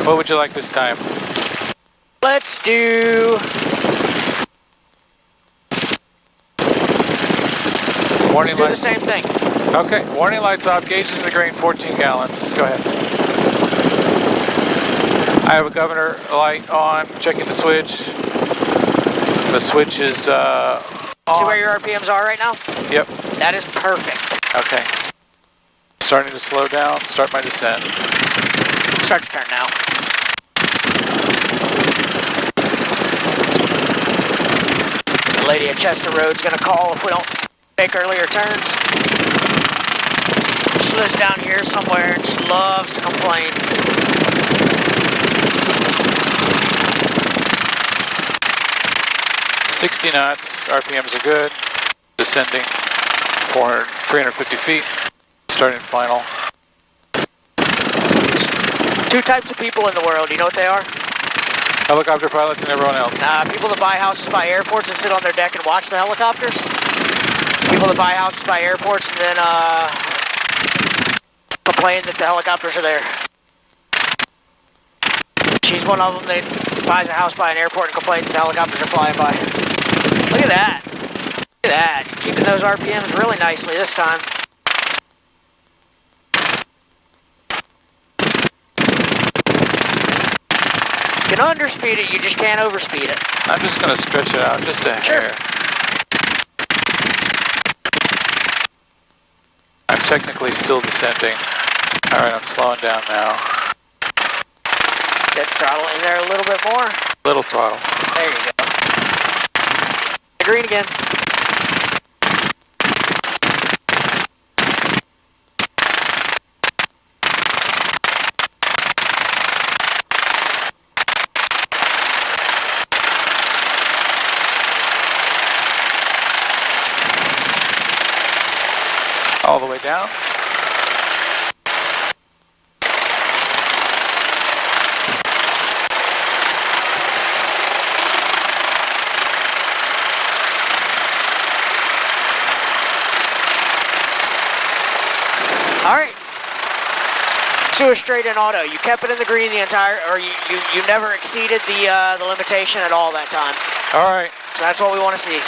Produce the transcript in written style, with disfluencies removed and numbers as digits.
What would you like this time? Let's do... Warning do the lights. same thing. Okay, warning lights off, gauges in the green, 14 gallons. Go ahead. I have a governor light on, checking the switch. The switch is on. See where your RPMs are right now? Yep. That is perfect. Okay. Starting to slow down, start my descent. Start to turn now. The lady at Chester Road's gonna call if we don't make earlier turns. She lives down here somewhere and she loves to complain. .60 knots, RPMs are good. Descending 350 feet. Starting final. Two types of people in the world, you know what they are? Helicopter pilots and everyone else. People that buy houses by airports and sit on their deck and watch the helicopters. People that buy houses by airports and then complain that the helicopters are there. She's one of them that buys a house by an airport and complains that the helicopters are flying by. Look at that. Look at that. Keeping those RPMs really nicely this time. You can underspeed it, you just can't overspeed it. I'm just going to stretch it out just a hair. I'm technically still descending. All right, I'm slowing down now. Get throttle in there a little bit more. Little throttle. There you go. Green again. All the way down. All right. So straight in auto. You kept it in the green the entire, or you never exceeded the limitation at all that time. All right. So that's what we want to see.